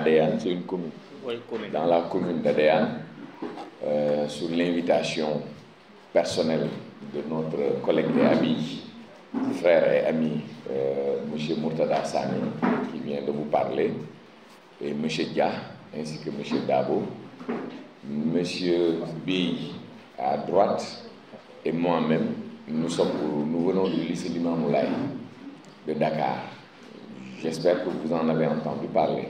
Adéane, c'est une commune, dans la commune d'Adéane, sur l'invitation personnelle de notre collègue et ami, frère et ami, M. Murtada Sani, qui vient de vous parler, et M. Dia, ainsi que M. Dabo, M. Bi à droite, et moi-même, nous venons du lycée Limamou Laye de Dakar. J'espère que vous en avez entendu parler.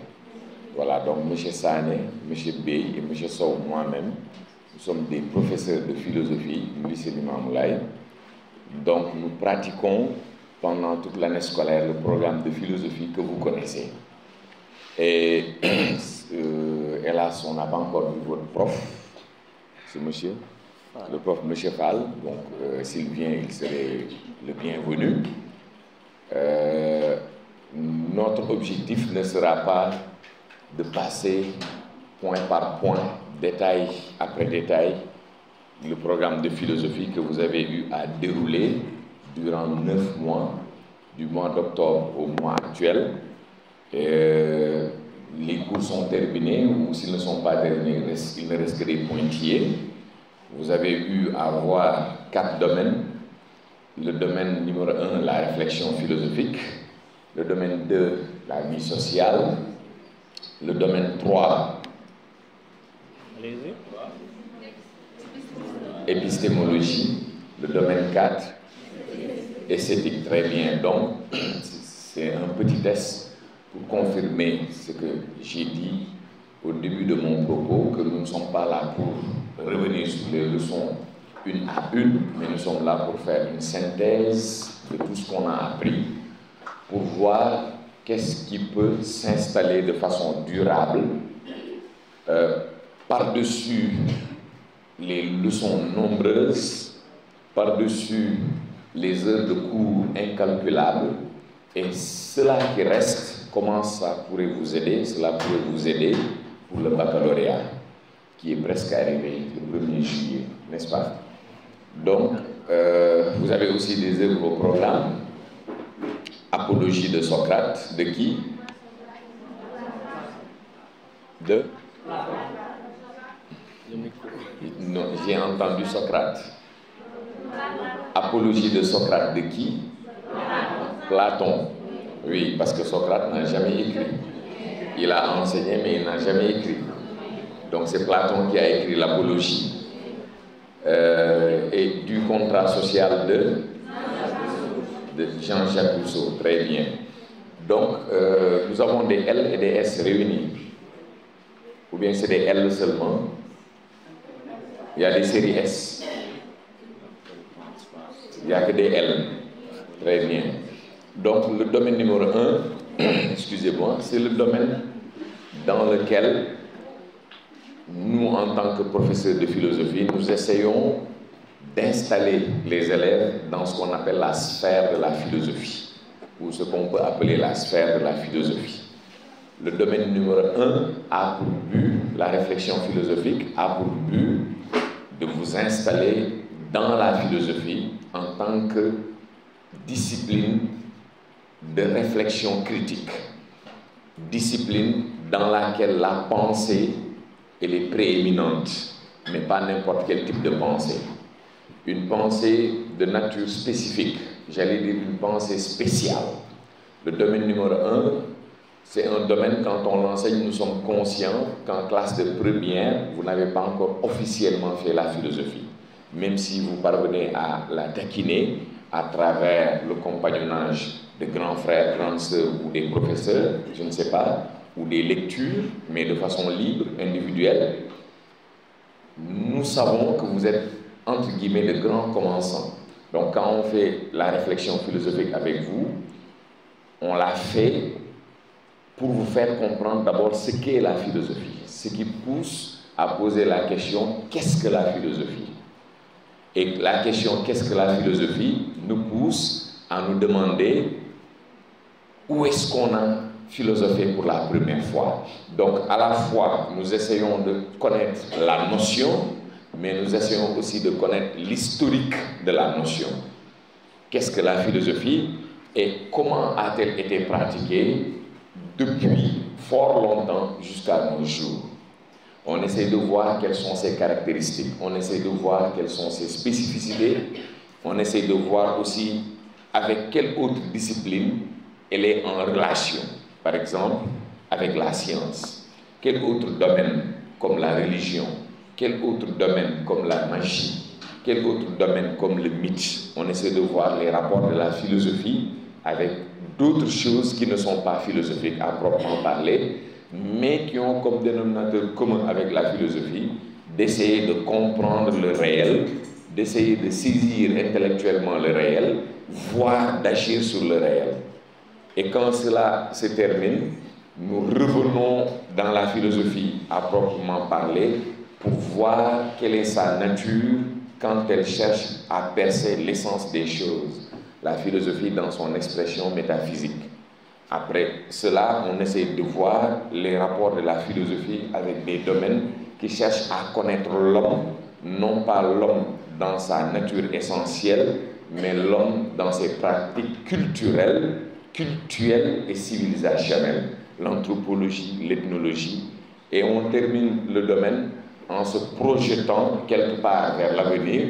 Voilà, donc M. Sane, M. Bey et M. Sow, moi-même, nous sommes des professeurs de philosophie du lycée Limamou Laye. Donc nous pratiquons pendant toute l'année scolaire le programme de philosophie que vous connaissez. Et hélas, on n'a pas encore vu votre prof, ce monsieur, le prof M. Fall. Donc s'il vient, il serait le bienvenu. Notre objectif ne sera pas de passer point par point, détail après détail, le programme de philosophie que vous avez eu à dérouler durant 9 mois, du mois d'octobre au mois actuel. Les cours sont terminés, ou s'ils ne sont pas terminés, il ne reste que des pointillés. Vous avez eu à voir 4 domaines. Le domaine numéro 1, la réflexion philosophique. Le domaine 2, la vie sociale. Le domaine 3, épistémologie. Le domaine 4, esthétique. Très bien. Donc, c'est un petit test pour confirmer ce que j'ai dit au début de mon propos, que nous ne sommes pas là pour revenir sur les leçons une à une, mais nous sommes là pour faire une synthèse de tout ce qu'on a appris, pour voir qu'est-ce qui peut s'installer de façon durable par-dessus les leçons nombreuses, par-dessus les heures de cours incalculables, et cela qui reste, comment ça pourrait vous aider? Cela pourrait vous aider pour le baccalauréat, qui est presque arrivé le 1er juillet, n'est-ce pas? Donc, vous avez aussi des œuvres au programme. Apologie de Socrate, de qui? De? Non, j'ai entendu Socrate. Apologie de Socrate, de qui? Platon. Oui, parce que Socrate n'a jamais écrit. Il a enseigné, mais il n'a jamais écrit. Donc c'est Platon qui a écrit l'Apologie. Et du contrat social de Jean-Jacques Rousseau. Très bien. Donc, nous avons des L et des S réunis. Ou bien c'est des L seulement. Il y a des séries S. Il n'y a que des L. Très bien. Donc, le domaine numéro 1, excusez-moi, c'est le domaine dans lequel nous, en tant que professeurs de philosophie, nous essayons d'installer les élèves dans ce qu'on appelle la sphère de la philosophie, ou ce qu'on peut appeler la sphère de la philosophie. Le domaine numéro 1 a pour but, la réflexion philosophique a pour but de vous installer dans la philosophie en tant que discipline de réflexion critique, discipline dans laquelle la pensée elle est prééminente, mais pas n'importe quel type de pensée. Une pensée de nature spécifique, j'allais dire une pensée spéciale. Le domaine numéro 1, c'est un domaine, quand on l'enseigne, nous sommes conscients qu'en classe de première, vous n'avez pas encore officiellement fait la philosophie. Même si vous parvenez à la taquiner à travers le compagnonnage de grands frères, grandes sœurs ou des professeurs, je ne sais pas, ou des lectures, mais de façon libre, individuelle, nous savons que vous êtes, entre guillemets, de grands commençants. Donc quand on fait la réflexion philosophique avec vous, on l'a fait pour vous faire comprendre d'abord ce qu'est la philosophie, ce qui pousse à poser la question « qu'est-ce que la philosophie ?» Et la question « qu'est-ce que la philosophie ?» nous pousse à nous demander où est-ce qu'on a philosophé pour la première fois. Donc à la fois, nous essayons de connaître la notion, mais nous essayons aussi de connaître l'historique de la notion. Qu'est-ce que la philosophie et comment a-t-elle été pratiquée depuis fort longtemps jusqu'à nos jours. On essaie de voir quelles sont ses caractéristiques, on essaie de voir quelles sont ses spécificités, on essaie de voir aussi avec quelle autre discipline elle est en relation. Par exemple, avec la science. Quel autre domaine comme la religion, quel autre domaine comme la magie, quel autre domaine comme le mythe. On essaie de voir les rapports de la philosophie avec d'autres choses qui ne sont pas philosophiques à proprement parler, mais qui ont comme dénominateur commun avec la philosophie d'essayer de comprendre le réel, d'essayer de saisir intellectuellement le réel, voire d'agir sur le réel. Et quand cela se termine, nous revenons dans la philosophie à proprement parler pour voir quelle est sa nature quand elle cherche à percer l'essence des choses. La philosophie dans son expression métaphysique. Après cela, on essaie de voir les rapports de la philosophie avec des domaines qui cherchent à connaître l'homme, non pas l'homme dans sa nature essentielle, mais l'homme dans ses pratiques culturelles et civilisationnelles, l'anthropologie, l'ethnologie, et on termine le domaine en se projetant quelque part vers l'avenir,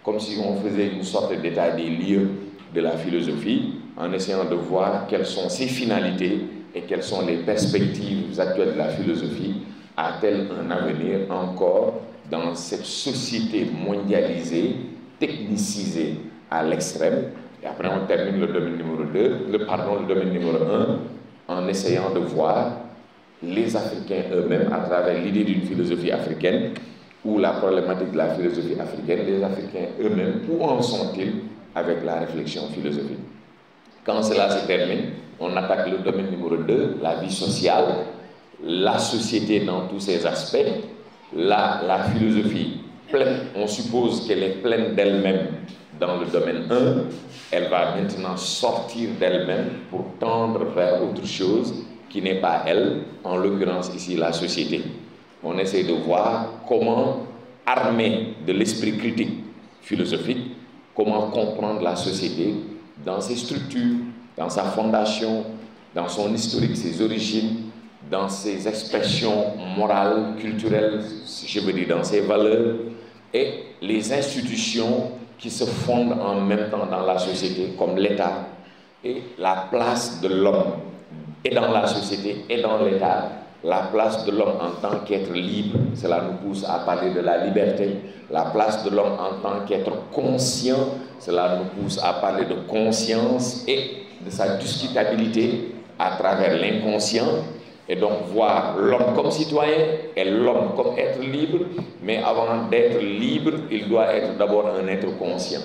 comme si on faisait une sorte d'état des lieux de la philosophie, en essayant de voir quelles sont ses finalités et quelles sont les perspectives actuelles de la philosophie. A-t-elle un avenir encore dans cette société mondialisée, technicisée à l'extrême? Et après, on termine le domaine numéro 2, le domaine numéro 1, en essayant de voir les Africains eux-mêmes à travers l'idée d'une philosophie africaine ou la problématique de la philosophie africaine, les Africains eux-mêmes, où en sont-ils avec la réflexion philosophique? Quand cela se termine, on attaque le domaine numéro 2, la vie sociale, la société dans tous ses aspects, la philosophie pleine, on suppose qu'elle est pleine d'elle-même dans le domaine 1, elle va maintenant sortir d'elle-même pour tendre vers autre chose qui n'est pas elle, en l'occurrence ici la société. On essaie de voir comment, armé de l'esprit critique philosophique, comment comprendre la société dans ses structures, dans sa fondation, dans son historique, ses origines, dans ses expressions morales, culturelles, je veux dire dans ses valeurs, et les institutions qui se fondent en même temps dans la société, comme l'État, et la place de l'homme, et dans la société, et dans l'État, la place de l'homme en tant qu'être libre, cela nous pousse à parler de la liberté, la place de l'homme en tant qu'être conscient, cela nous pousse à parler de conscience et de sa discutabilité à travers l'inconscient, et donc voir l'homme comme citoyen et l'homme comme être libre, mais avant d'être libre, il doit être d'abord un être conscient.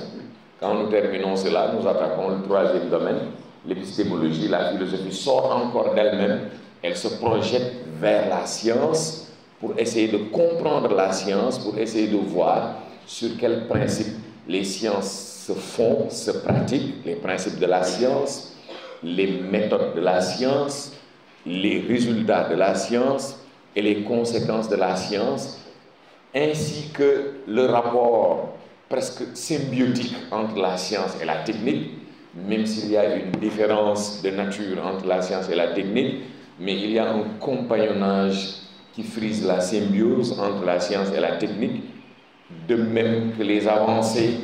Quand nous terminons cela, nous attaquons le troisième domaine, l'épistémologie. La philosophie sort encore d'elle-même, elle se projette vers la science pour essayer de comprendre la science, pour essayer de voir sur quels principes les sciences se font, se pratiquent, les principes de la science, les méthodes de la science, les résultats de la science et les conséquences de la science, ainsi que le rapport presque symbiotique entre la science et la technique, même s'il y a une différence de nature entre la science et la technique, mais il y a un compagnonnage qui frise la symbiose entre la science et la technique, de même que les avancées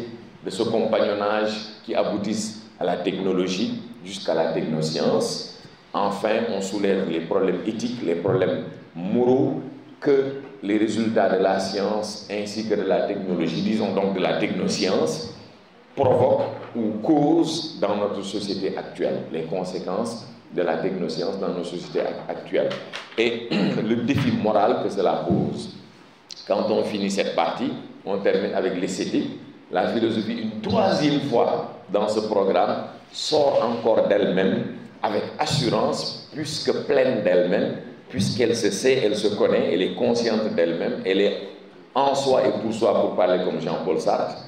de ce compagnonnage qui aboutissent à la technologie jusqu'à la technoscience. Enfin, on soulève les problèmes éthiques, les problèmes moraux que les résultats de la science ainsi que de la technologie, disons donc de la technoscience, provoquent ou causent dans notre société actuelle, les conséquences de la technoscience dans nos sociétés actuelles et le défi moral que cela pose. Quand on finit cette partie, on termine avec l'esthétique. La philosophie, une troisième fois dans ce programme, sort encore d'elle-même avec assurance, puisque pleine d'elle-même, puisqu'elle se sait, elle se connaît, elle est consciente d'elle-même, elle est en soi et pour soi, pour parler comme Jean-Paul Sartre,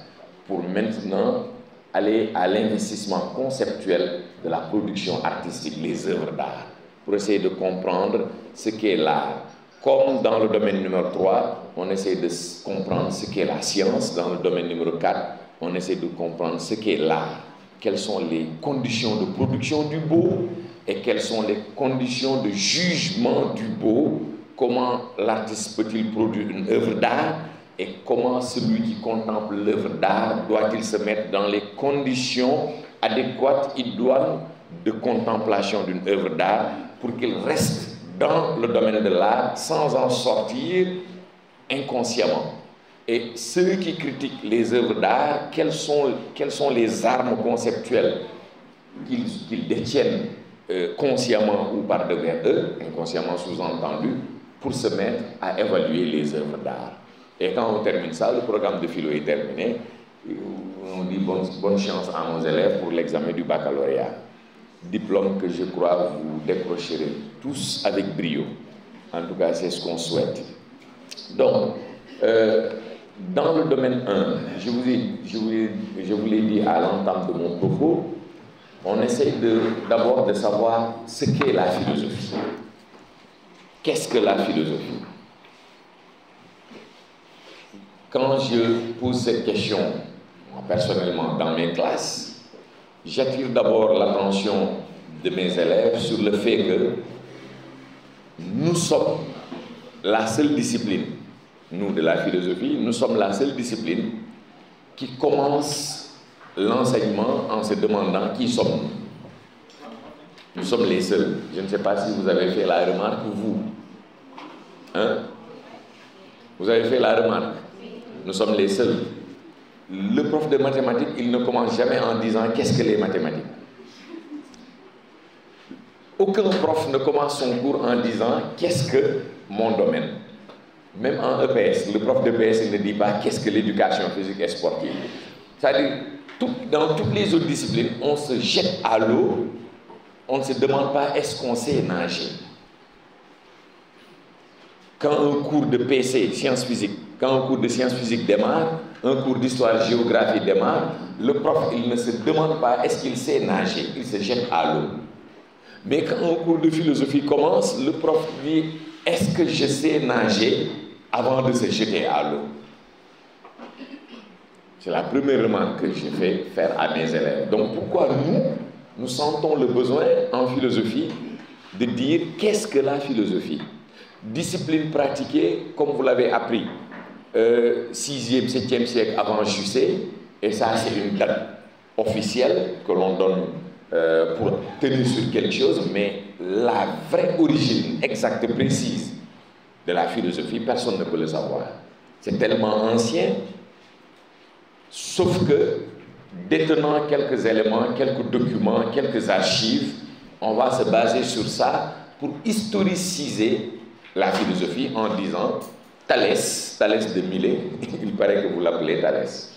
pour maintenant aller à l'investissement conceptuel de la production artistique, les œuvres d'art, pour essayer de comprendre ce qu'est l'art. Comme dans le domaine numéro 3, on essaie de comprendre ce qu'est la science, dans le domaine numéro 4, on essaie de comprendre ce qu'est l'art. Quelles sont les conditions de production du beau, et quelles sont les conditions de jugement du beau, comment l'artiste peut-il produire une œuvre d'art et comment celui qui contemple l'œuvre d'art doit-il se mettre dans les conditions adéquates, idoines de contemplation d'une œuvre d'art pour qu'il reste dans le domaine de l'art sans en sortir inconsciemment. Et ceux qui critiquent les œuvres d'art, quelles sont les armes conceptuelles qu'ils détiennent consciemment ou par devers eux, inconsciemment sous-entendu, pour se mettre à évaluer les œuvres d'art. Et quand on termine ça, le programme de philo est terminé, on dit bonne chance à nos élèves pour l'examen du baccalauréat. Diplôme que je crois vous décrocherez tous avec brio. En tout cas, c'est ce qu'on souhaite. Donc, dans le domaine 1, je vous l'ai dit à l'entame de mon propos, on essaie d'abord de savoir ce qu'est la philosophie. Qu'est-ce que la philosophie? Quand je pose cette question, personnellement, dans mes classes, j'attire d'abord l'attention de mes élèves sur le fait que nous sommes la seule discipline, nous de la philosophie, nous sommes la seule discipline qui commence l'enseignement en se demandant qui sommes-nous. Nous sommes les seuls. Je ne sais pas si vous avez fait la remarque, vous. Hein? Vous avez fait la remarque? Nous sommes les seuls. Le prof de mathématiques, il ne commence jamais en disant qu'est-ce que les mathématiques. Aucun prof ne commence son cours en disant qu'est-ce que mon domaine. Même en EPS, le prof d'EPS il ne dit pas qu'est-ce que l'éducation physique et sportive. C'est-à-dire, dans toutes les autres disciplines, on se jette à l'eau, on ne se demande pas est-ce qu'on sait nager. Quand un cours de PC, sciences physiques, quand un cours de sciences physiques démarre, un cours d'histoire-géographie démarre, le prof, il ne se demande pas est-ce qu'il sait nager, il se jette à l'eau. Mais quand un cours de philosophie commence, le prof dit est-ce que je sais nager avant de se jeter à l'eau? C'est la première remarque que je fais faire à mes élèves. Donc pourquoi nous sentons le besoin en philosophie de dire qu'est-ce que la philosophie? Discipline pratiquée, comme vous l'avez appris, 6e, 7e siècle avant Jussé, et ça c'est une date officielle que l'on donne pour tenir sur quelque chose, mais la vraie origine exacte, précise de la philosophie, personne ne peut le savoir. C'est tellement ancien, sauf que détenant quelques éléments, quelques documents, quelques archives, on va se baser sur ça pour historiciser la philosophie en disant Thalès de Milet, il paraît que vous l'appelez Thalès,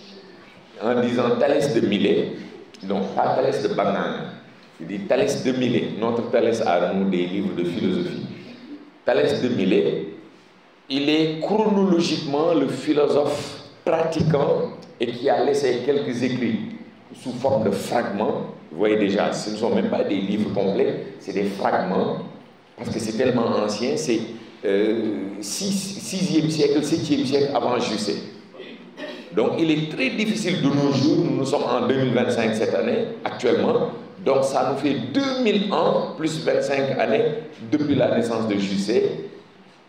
en disant Thalès de Milet, non pas Thalès de Banane, il dit Thalès de Milet, notre Thalès a nous des livres de philosophie. Thalès de Milet, il est chronologiquement le philosophe pratiquant et qui a laissé quelques écrits sous forme de fragments. Vous voyez déjà, ce ne sont même pas des livres complets, c'est des fragments, parce que c'est tellement ancien, c'est 6e siècle, 7e siècle avant Jussé. Donc il est très difficile de nos jours, nous sommes en 2025 cette année, actuellement, donc ça nous fait 2000 ans plus 25 années depuis la naissance de Jussé,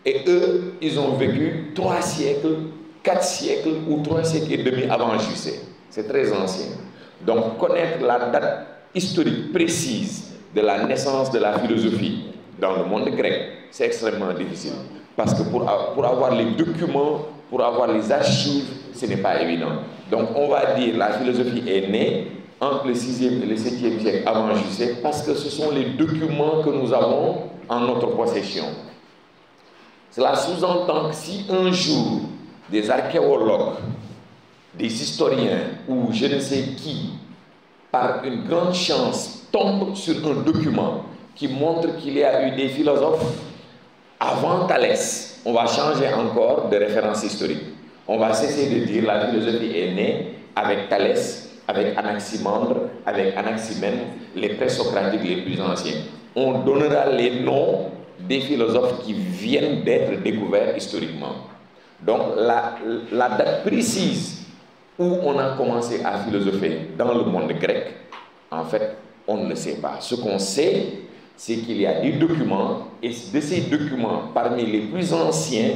et eux, ils ont vécu 3 siècles, 4 siècles ou 3 siècles et demi avant Jussé. C'est très ancien. Donc connaître la date historique précise de la naissance de la philosophie dans le monde grec, c'est extrêmement difficile. Parce que pour avoir les documents, pour avoir les archives, ce n'est pas évident. Donc on va dire que la philosophie est née entre le 6e et le 7e siècle avant Jussé, parce que ce sont les documents que nous avons en notre possession. Cela sous-entend que si un jour des archéologues, des historiens ou je ne sais qui, par une grande chance, tombent sur un document qui montre qu'il y a eu des philosophes avant Thalès, on va changer encore de référence historique. On va cesser de dire la philosophie est née avec Thalès, avec Anaximandre, avec Anaximène, les présocratiques les plus anciens. On donnera les noms des philosophes qui viennent d'être découverts historiquement. Donc la date précise où on a commencé à philosopher dans le monde grec, en fait, on ne le sait pas. Ce qu'on sait, c'est qu'il y a des documents, et de ces documents, parmi les plus anciens,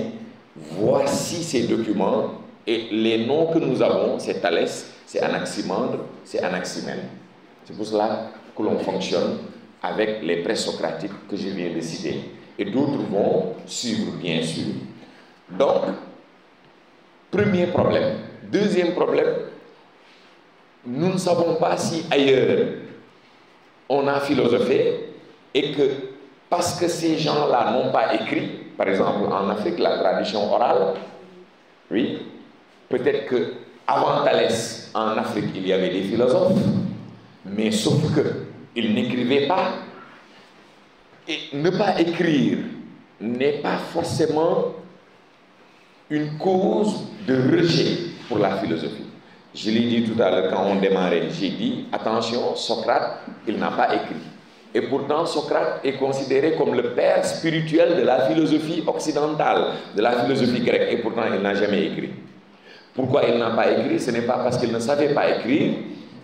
voici ces documents, et les noms que nous avons, c'est Thalès, c'est Anaximandre, c'est Anaximène. C'est pour cela que l'on fonctionne avec les présocratiques que je viens de citer. Et d'autres vont suivre, bien sûr. Donc, premier problème. Deuxième problème, nous ne savons pas si ailleurs on a philosophé et que parce que ces gens-là n'ont pas écrit, par exemple en Afrique, la tradition orale, oui, peut-être qu'avant Thalès, en Afrique, il y avait des philosophes, mais sauf qu'ils n'écrivaient pas. Et ne pas écrire n'est pas forcément une cause de rejet pour la philosophie. Je l'ai dit tout à l'heure quand on démarrait, j'ai dit, attention, Socrate, il n'a pas écrit. Et pourtant, Socrate est considéré comme le père spirituel de la philosophie occidentale, de la philosophie grecque, et pourtant il n'a jamais écrit. Pourquoi il n'a pas écrit? Ce n'est pas parce qu'il ne savait pas écrire,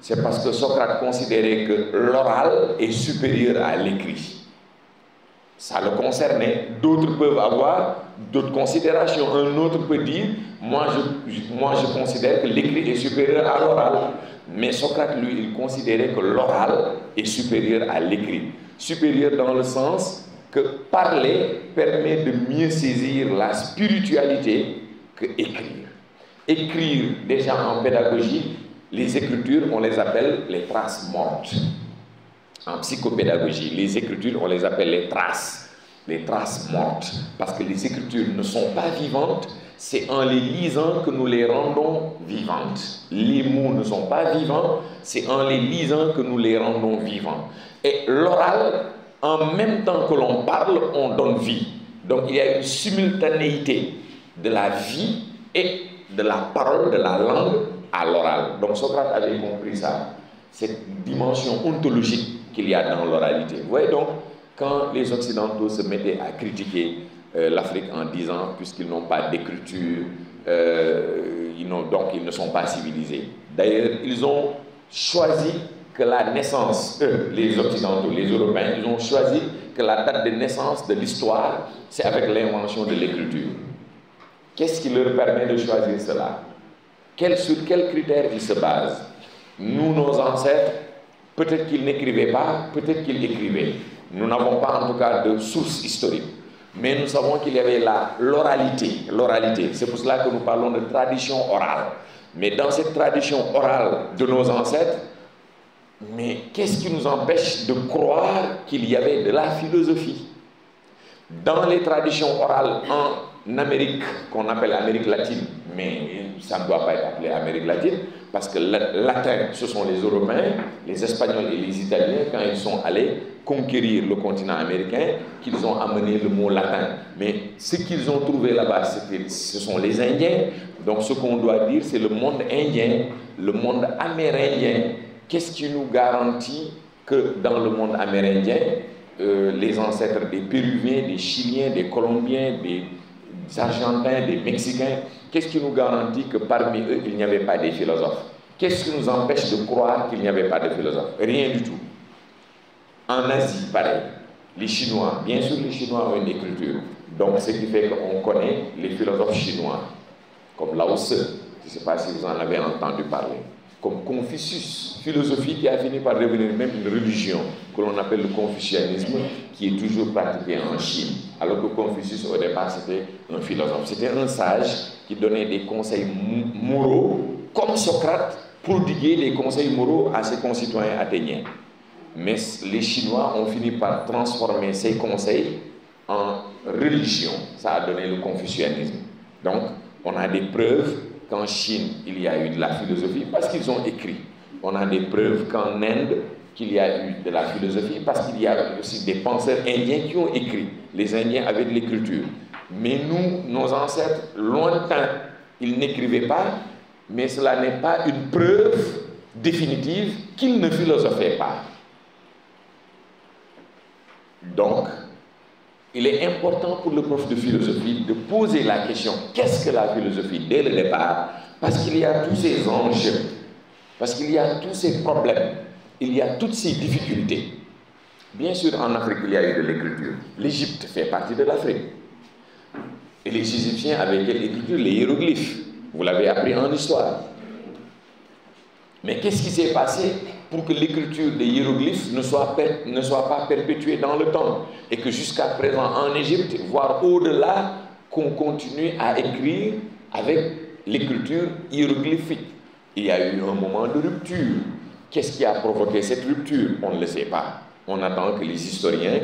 c'est parce que Socrate considérait que l'oral est supérieur à l'écrit. Ça le concernait. D'autres peuvent avoir d'autres considérations. Un autre peut dire, moi je considère que l'écrit est supérieur à l'oral. Mais Socrate, lui, il considérait que l'oral est supérieur à l'écrit. Supérieur dans le sens que parler permet de mieux saisir la spiritualité que écrire. Écrire, déjà en pédagogie, les écritures, on les appelle les traces mortes. En psychopédagogie, les écritures, on les appelle les traces mortes. Parce que les écritures ne sont pas vivantes, c'est en les lisant que nous les rendons vivantes. Les mots ne sont pas vivants, c'est en les lisant que nous les rendons vivants. Et l'oral, en même temps que l'on parle, on donne vie. Donc il y a une simultanéité de la vie et de la parole, de la langue à l'oral. Donc Socrate avait compris ça, cette dimension ontologique qu'il y a dans l'oralité. Vous voyez donc, quand les Occidentaux se mettaient à critiquer l'Afrique en disant, puisqu'ils n'ont pas d'écriture, donc ils ne sont pas civilisés. D'ailleurs, ils ont choisi que la naissance, les Occidentaux, les Européens, ils ont choisi que la date de naissance de l'histoire, c'est avec l'invention de l'écriture. Qu'est-ce qui leur permet de choisir cela? Sur quels critères ils se basent? Nous, nos ancêtres, peut-être qu'ils n'écrivaient pas, peut-être qu'ils écrivaient. Nous n'avons pas en tout cas de source historique. Mais nous savons qu'il y avait l'oralité. C'est pour cela que nous parlons de tradition orale. Mais dans cette tradition orale de nos ancêtres, mais qu'est-ce qui nous empêche de croire qu'il y avait de la philosophie? Dans les traditions orales en Amérique, qu'on appelle Amérique latine, mais ça ne doit pas être appelé Amérique latine, parce que le latin, ce sont les Européens, les Espagnols et les Italiens, quand ils sont allés conquérir le continent américain, qu'ils ont amené le mot latin. Mais ce qu'ils ont trouvé là-bas, ce sont les Indiens. Donc ce qu'on doit dire, c'est le monde indien, le monde amérindien. Qu'est-ce qui nous garantit que dans le monde amérindien, les ancêtres des Péruviens, des Chiliens, des Colombiens, des Argentins, des Mexicains, qu'est-ce qui nous garantit que parmi eux, il n'y avait pas des philosophes? Qu'est-ce qui nous empêche de croire qu'il n'y avait pas de philosophes? Rien du tout. En Asie, pareil. Les Chinois, bien sûr, les Chinois ont une écriture. Donc, ce qui fait qu'on connaît les philosophes chinois, comme Lao Tse, je ne sais pas si vous en avez entendu parler, comme Confucius, philosophie qui a fini par devenir même une religion, que l'on appelle le confucianisme, qui est toujours pratiqué en Chine. Alors que Confucius, au départ, c'était un philosophe. C'était un sage qui donnait des conseils moraux, comme Socrate prodiguait des conseils moraux à ses concitoyens athéniens. Mais les Chinois ont fini par transformer ces conseils en religion. Ça a donné le confucianisme. Donc, on a des preuves qu'en Chine, il y a eu de la philosophie parce qu'ils ont écrit. On a des preuves qu'en Inde, qu'il y a eu de la philosophie parce qu'il y a aussi des penseurs indiens qui ont écrit. Les Indiens avaient de l'écriture. Mais nous, nos ancêtres, lointains, ils n'écrivaient pas, mais cela n'est pas une preuve définitive qu'ils ne philosophaient pas. Donc, il est important pour le prof de philosophie de poser la question « Qu'est-ce que la philosophie ?» dès le départ, parce qu'il y a tous ces enjeux, parce qu'il y a tous ces problèmes, il y a toutes ces difficultés. Bien sûr, en Afrique, il y a eu de l'écriture. L'Égypte fait partie de l'Afrique. Et les Égyptiens avaient quelle écriture? Les hiéroglyphes. Vous l'avez appris en histoire. Mais qu'est-ce qui s'est passé pour que l'écriture des hiéroglyphes ne soit pas perpétuée dans le temps et que jusqu'à présent en Égypte, voire au-delà, qu'on continue à écrire avec l'écriture hiéroglyphique? Il y a eu un moment de rupture. Qu'est-ce qui a provoqué cette rupture? On ne le sait pas. On attend que les historiens,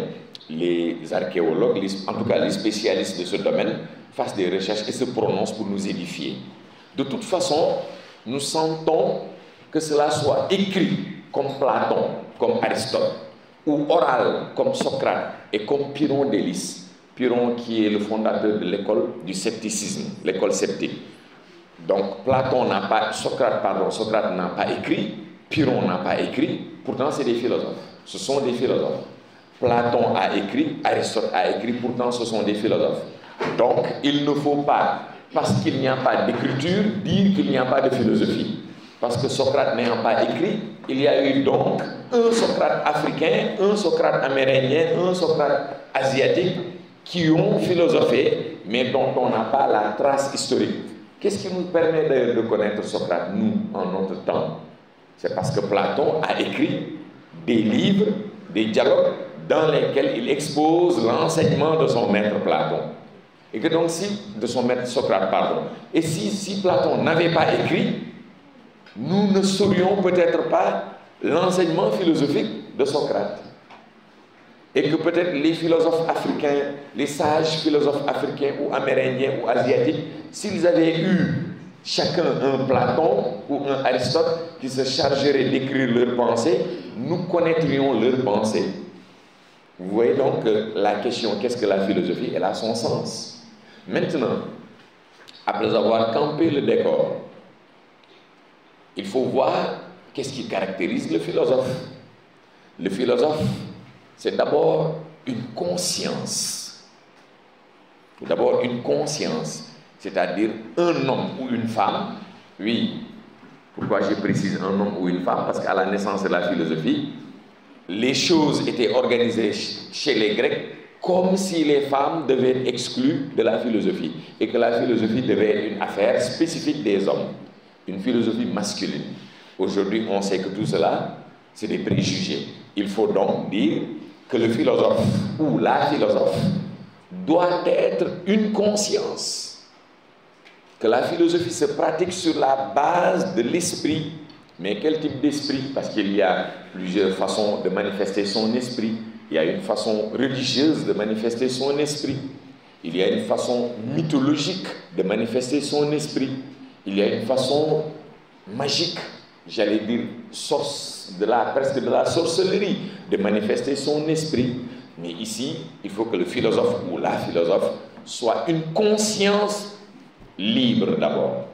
les archéologues, en tout cas les spécialistes de ce domaine, fassent des recherches et se prononcent pour nous édifier. De toute façon, nous sentons que cela soit écrit comme Platon, comme Aristote, ou oral comme Socrate et comme Pyrrhon d'Hélice. Pyrrhon qui est le fondateur de l'école du scepticisme, l'école sceptique. Donc Socrate n'a pas écrit, Pyrrhon n'a pas écrit, pourtant c'est des philosophes. Ce sont des philosophes. Platon a écrit, Aristote a écrit, pourtant ce sont des philosophes. Donc il ne faut pas, parce qu'il n'y a pas d'écriture, dire qu'il n'y a pas de philosophie. Parce que Socrate n'ayant pas écrit, il y a eu donc un Socrate africain, un Socrate amérindien, un Socrate asiatique qui ont philosophé, mais dont on n'a pas la trace historique. Qu'est-ce qui nous permet de connaître Socrate, nous, en notre temps? C'est parce que Platon a écrit des livres, des dialogues dans lesquels il expose l'enseignement de son maître Platon. Et que donc de son maître Socrate, pardon. Et si Platon n'avait pas écrit, nous ne saurions peut-être pas l'enseignement philosophique de Socrate. Et que peut-être les philosophes africains, les sages philosophes africains ou amérindiens ou asiatiques, s'ils avaient eu chacun un Platon ou un Aristote qui se chargerait d'écrire leurs pensées, nous connaîtrions leurs pensées. Vous voyez donc la question, qu'est-ce que la philosophie? Elle a son sens. Maintenant, après avoir campé le décor, il faut voir qu'est-ce qui caractérise le philosophe. Le philosophe, c'est d'abord une conscience. D'abord une conscience, c'est-à-dire un homme ou une femme. Oui, pourquoi je précise un homme ou une femme? Parce qu'à la naissance de la philosophie, les choses étaient organisées chez les Grecs comme si les femmes devaient être exclues de la philosophie et que la philosophie devait être une affaire spécifique des hommes, une philosophie masculine. Aujourd'hui, on sait que tout cela, c'est des préjugés. Il faut donc dire que le philosophe ou la philosophe doit être une conscience. Que la philosophie se pratique sur la base de l'esprit. Mais quel type d'esprit? Parce qu'il y a plusieurs façons de manifester son esprit. Il y a une façon religieuse de manifester son esprit. Il y a une façon mythologique de manifester son esprit. Il y a une façon magique, j'allais dire presque de la sorcellerie, de manifester son esprit. Mais ici, il faut que le philosophe ou la philosophe soit une conscience libre d'abord.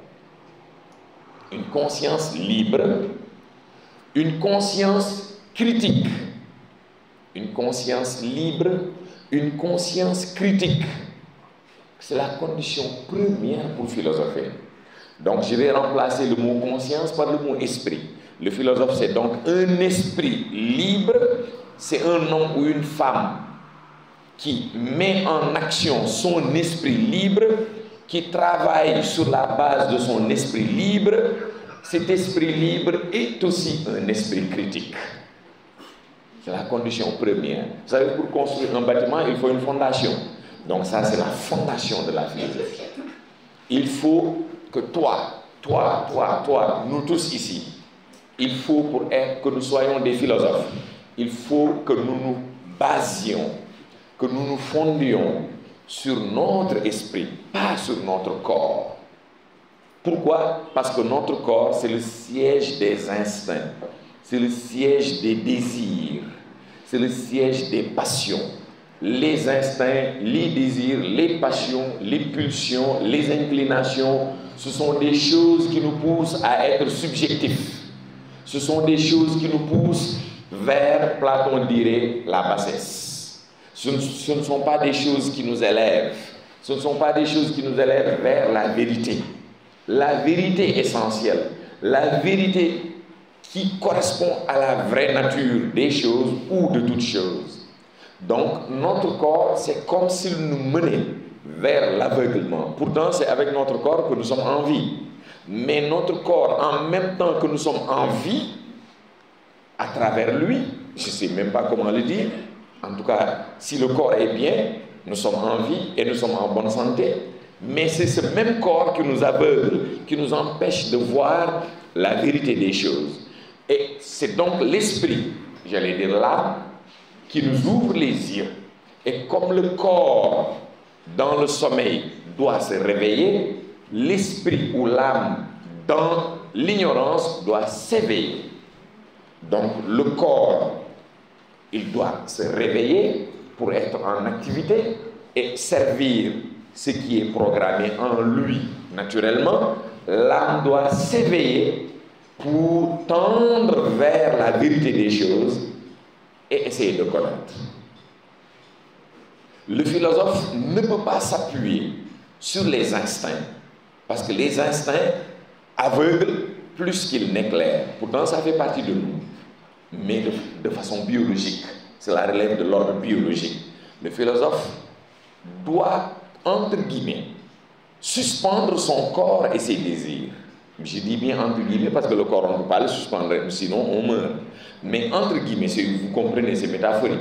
Une conscience libre, une conscience critique. Une conscience libre, une conscience critique. C'est la condition première pour philosopher. Donc je vais remplacer le mot conscience par le mot esprit. Le philosophe, c'est donc un esprit libre, c'est un homme ou une femme qui met en action son esprit libre, qui travaille sur la base de son esprit libre. Cet esprit libre est aussi un esprit critique. C'est la condition première. Vous savez, pour construire un bâtiment, il faut une fondation. Donc ça, c'est la fondation de la philosophie. Il faut que toi, nous tous ici, il faut que nous soyons des philosophes, il faut que nous nous basions, que nous nous fondions sur notre esprit, pas sur notre corps. Pourquoi? Parce que notre corps, c'est le siège des instincts, c'est le siège des désirs, c'est le siège des passions. Les instincts, les désirs, les passions, les pulsions, les inclinations, ce sont des choses qui nous poussent à être subjectifs. Ce sont des choses qui nous poussent vers, Platon dirait, la bassesse. Ce ne sont pas des choses qui nous élèvent. Ce ne sont pas des choses qui nous élèvent vers la vérité. La vérité essentielle, la vérité qui correspond à la vraie nature des choses ou de toutes choses. Donc, notre corps, c'est comme s'il nous menait vers l'aveuglement. Pourtant, c'est avec notre corps que nous sommes en vie. Mais notre corps, en même temps que nous sommes en vie, à travers lui, je ne sais même pas comment le dire, en tout cas, si le corps est bien, nous sommes en vie et nous sommes en bonne santé, mais c'est ce même corps qui nous aveugle, qui nous empêche de voir la vérité des choses. Et c'est donc l'esprit, j'allais dire l'âme, qui nous ouvre les yeux. Et comme le corps, dans le sommeil, doit se réveiller, l'esprit ou l'âme, dans l'ignorance, doit s'éveiller. Donc le corps, il doit se réveiller pour être en activité et servir ce qui est programmé en lui naturellement. L'âme doit s'éveiller pour tendre vers la vérité des choses et essayer de connaître. Le philosophe ne peut pas s'appuyer sur les instincts, parce que les instincts aveuglent plus qu'ils n'éclairent. Pourtant, ça fait partie de nous, mais de façon biologique. Cela relève de l'ordre biologique. Le philosophe doit, entre guillemets, suspendre son corps et ses désirs. Je dis bien entre guillemets parce que le corps, on ne peut pas le suspendre, sinon on meurt. Mais entre guillemets, vous comprenez, c'est métaphorique.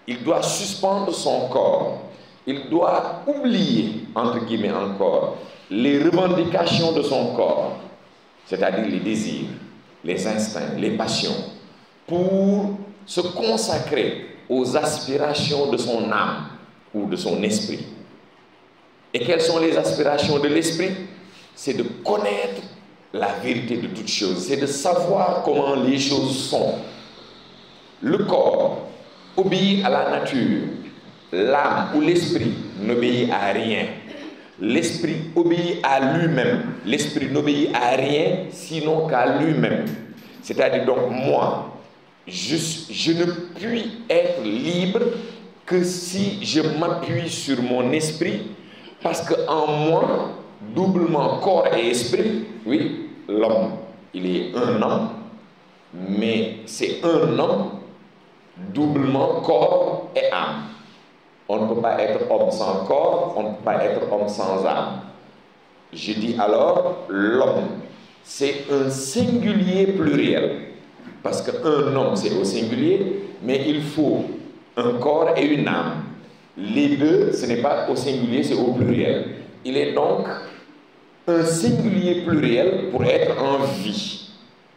Il doit suspendre son corps. Il doit oublier, entre guillemets encore, les revendications de son corps, c'est-à-dire les désirs, les instincts, les passions, pour se consacrer aux aspirations de son âme ou de son esprit. Et quelles sont les aspirations de l'esprit? C'est de connaître la vérité de toutes choses, c'est de savoir comment les choses sont. Le corps obéit à la nature, l'âme ou l'esprit n'obéit à rien. L'esprit obéit à lui-même, l'esprit n'obéit à rien sinon qu'à lui-même. C'est-à-dire donc moi, je ne puis être libre que si je m'appuie sur mon esprit, parce qu'en moi, doublement corps et esprit, oui, l'homme, il est un homme, mais c'est un homme doublement corps et âme. On ne peut pas être homme sans corps, on ne peut pas être homme sans âme. Je dis alors, l'homme, c'est un singulier pluriel. Parce qu'un homme, c'est au singulier, mais il faut un corps et une âme. Les deux, ce n'est pas au singulier, c'est au pluriel. Il est donc un singulier pluriel pour être en vie.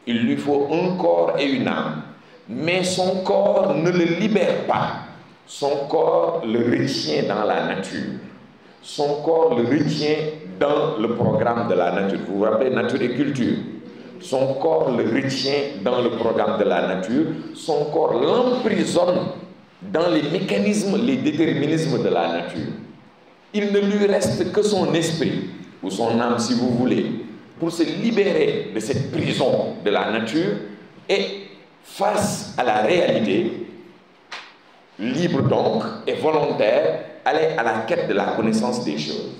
Il lui faut un corps et une âme. Mais son corps ne le libère pas. Son corps le retient dans la nature. Son corps le retient dans le programme de la nature. Vous vous rappelez, nature et culture. Son corps le retient dans le programme de la nature. Son corps l'emprisonne dans les mécanismes, les déterminismes de la nature. Il ne lui reste que son esprit, ou son âme si vous voulez, pour se libérer de cette prison de la nature et face à la réalité, libre donc et volontaire, aller à la quête de la connaissance des choses.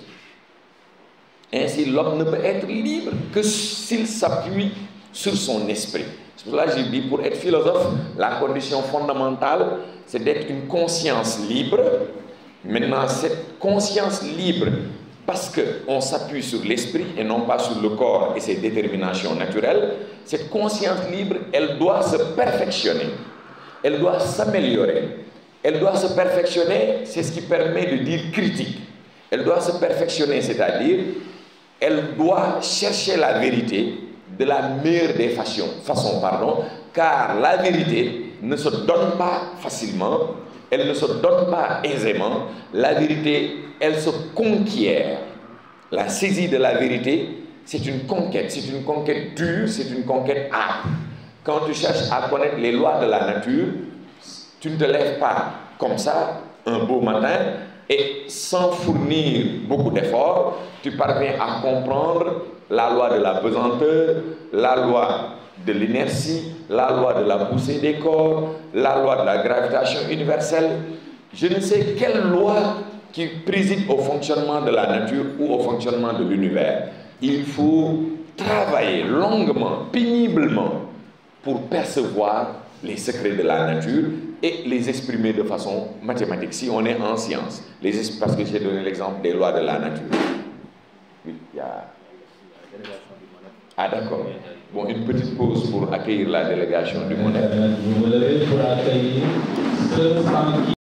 Ainsi, l'homme ne peut être libre que s'il s'appuie sur son esprit. C'est pour cela que j'ai dit, pour être philosophe, la condition fondamentale, c'est d'être une conscience libre. Maintenant, cette conscience libre, parce qu'on s'appuie sur l'esprit et non pas sur le corps et ses déterminations naturelles, cette conscience libre, elle doit se perfectionner, elle doit s'améliorer. Elle doit se perfectionner, c'est ce qui permet de dire critique. Elle doit se perfectionner, c'est-à-dire, elle doit chercher la vérité de la meilleure des façons, car la vérité ne se donne pas facilement, elle ne se donne pas aisément. La vérité, elle se conquiert. La saisie de la vérité, c'est une conquête dure, c'est une conquête âpre. Quand tu cherches à connaître les lois de la nature, tu ne te lèves pas comme ça, un beau matin, et sans fournir beaucoup d'efforts, tu parviens à comprendre la loi de la pesanteur, la loi de l'inertie, la loi de la poussée des corps, la loi de la gravitation universelle. Je ne sais quelle loi qui préside au fonctionnement de la nature ou au fonctionnement de l'univers. Il faut travailler longuement, péniblement, pour percevoir les secrets de la nature, et les exprimer de façon mathématique, si on est en sciences. Parce que j'ai donné l'exemple des lois de la nature. Oui, il y a... Ah d'accord. Bon, une petite pause pour accueillir la délégation du MONEP. Vous vous levez pour accueillir ceux sans qui